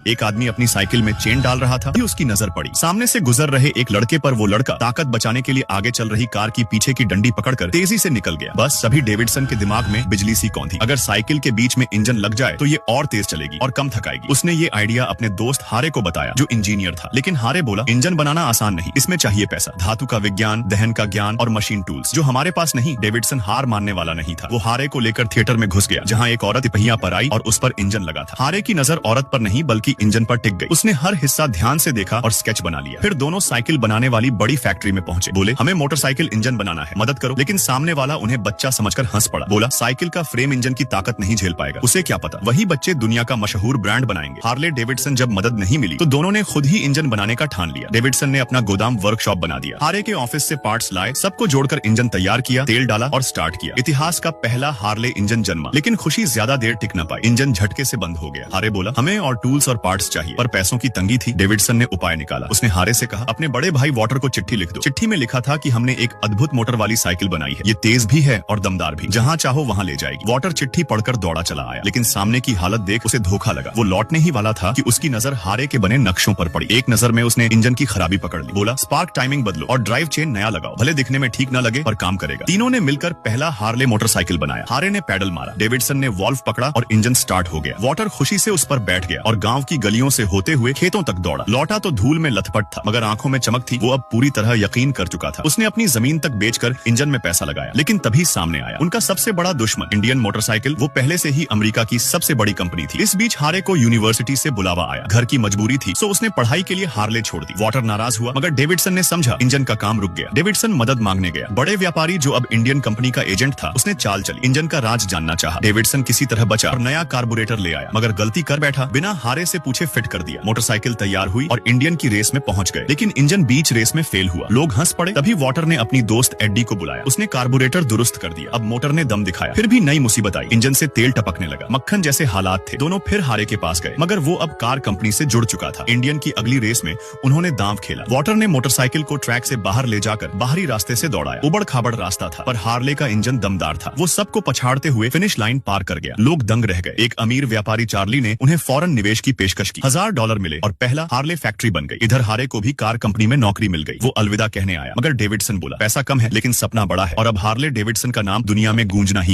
एक आदमी अपनी साइकिल में चेन डाल रहा था, उसकी नजर पड़ी। सामने से गुजर रहे एक लड़के पर। वो लड़का ताकत बचाने के लिए आगे चल रही कार की पीछे की डंडी पकड़कर तेजी से निकल गया। बस सभी डेविडसन के दिमाग में बिजली सी कौंधी। अगर साइकिल के बीच में इंजन लग जाए तो ये और तेज चलेगी और कम थकाएगी। उसने ये आइडिया अपने दोस्त हारे को बताया, जो इंजीनियर था। लेकिन हारे बोला, इंजन बनाना आसान नहीं, इसमें चाहिए पैसा, धातु का विज्ञान, दहन का ज्ञान और मशीन टूल्स, जो हमारे पास नहीं। डेविडसन हार मानने वाला नहीं था। वो हारे को लेकर थिएटर में घुस गया, जहाँ एक औरत पहिया पर आई और उस पर इंजन लगा था। हारे की नजर औरत पर नहीं बल्कि इंजन पर टिक गई। उसने हर हिस्सा ध्यान से देखा और स्केच बना लिया। फिर दोनों साइकिल बनाने वाली बड़ी फैक्ट्री में पहुंचे। बोले, हमें मोटरसाइकिल इंजन बनाना है, मदद करो। लेकिन सामने वाला उन्हें बच्चा समझकर हंस पड़ा। बोला, साइकिल का फ्रेम इंजन की ताकत नहीं झेल पाएगा। उसे क्या पता, वही बच्चे दुनिया का मशहूर ब्रांड बनाएंगे। हार्ले डेविडसन जब मदद नहीं मिली तो दोनों ने खुद ही इंजन बनाने का ठान लिया। डेविडसन ने अपना गोदाम वर्कशॉप बना दिया। हारे के ऑफिस से पार्ट्स लाए, सबको जोड़कर इंजन तैयार किया, तेल डाला और स्टार्ट किया। इतिहास का पहला हार्ले इंजन जन्मा। लेकिन खुशी ज्यादा देर टिक न पाई, इंजन झटके से बंद हो गया। हारे बोला, हमें और टूल्स और पार्ट्स चाहिए, पर पैसों की तंगी थी। डेविडसन ने उपाय निकाला। उसने हारे से कहा, अपने बड़े भाई वॉटर को चिट्ठी लिख दो। चिट्ठी में लिखा था कि हमने एक अद्भुत मोटर वाली साइकिल बनाई है, ये तेज भी है और दमदार भी, जहाँ चाहो वहाँ ले जाएगी। वॉटर चिट्ठी पढ़कर दौड़ा चला आया, लेकिन सामने की हालत देख उसे धोखा लगा। वो लौटने ही वाला था कि उसकी नजर हारे के बने नक्शों पर पड़ी। एक नजर में उसने इंजन की खराबी पकड़ ली। बोला, स्पार्क टाइमिंग बदलो और ड्राइव चेन नया लगाओ, भले दिखने में ठीक न लगे पर काम करेगा। तीनों ने मिलकर पहला हार्ले मोटरसाइकिल बनाया। हारे ने पैडल मारा, डेविडसन ने वॉल्व पकड़ा और इंजन स्टार्ट हो गया। वॉटर खुशी से उस पर बैठ गया और गांव की गलियों से होते हुए खेतों तक दौड़ा। लौटा तो धूल में लथपथ था, मगर आंखों में चमक थी। वो अब पूरी तरह यकीन कर चुका था। उसने अपनी जमीन तक बेचकर इंजन में पैसा लगाया। लेकिन तभी सामने आया उनका सबसे बड़ा दुश्मन, इंडियन मोटरसाइकिल। वो पहले से ही अमेरिका की सबसे बड़ी कंपनी थी। इस बीच हारे को यूनिवर्सिटी से बुलावा आया। घर की मजबूरी थी, सो उसने पढ़ाई के लिए हार्ले छोड़ दी। वॉटर नाराज हुआ, मगर डेविडसन ने समझा इंजन का काम रुक गया। डेविडसन मदद मांगने गया। बड़े व्यापारी जो अब इंडियन कंपनी का एजेंट था, उसने चाल चली, इंजन का राज जानना चाहा। डेविडसन किसी तरह बचा और नया कार्बोरेटर ले आया, मगर गलती कर बैठा, बिना हारे से पूछे फिट कर दिया। मोटरसाइकिल तैयार हुई और इंडियन की रेस में पहुंच गए। लेकिन इंजन बीच रेस में फेल हुआ। लोग हंस पड़े। तभी वॉटर ने अपनी दोस्त एड्डी को बुलाया। उसने कार्बोरेटर दुरुस्त कर दिया। अब मोटर ने दम दिखाया। फिर भी नई मुसीबत आई, इंजन से तेल टपकने लगा। मक्खन जैसे हालात थे। दोनों फिर हारे के पास गए, मगर वो अब कार कंपनी से जुड़ चुका था। इंडियन की अगली रेस में उन्होंने दांव खेला। वॉटर ने मोटरसाइकिल को ट्रैक से बाहर ले जाकर बाहरी रास्ते से दौड़ाया। उबड़ खाबड़ रास्ता था, पर हार्ले का इंजन दमदार था। वो सबको पछाड़ते हुए फिनिश लाइन पार कर गया। लोग दंग रह गए। एक अमीर व्यापारी चार्ली ने उन्हें फौरन निवेश की पेशकश की। $1000 मिले और पहला हार्ले फैक्ट्री बन गई। इधर हारे को भी कार कंपनी में नौकरी मिल गई। वो अलविदा कहने आया, मगर डेविडसन बोला, पैसा कम है लेकिन सपना बड़ा है, और अब हार्ले डेविडसन का नाम दुनिया में गूंजना ही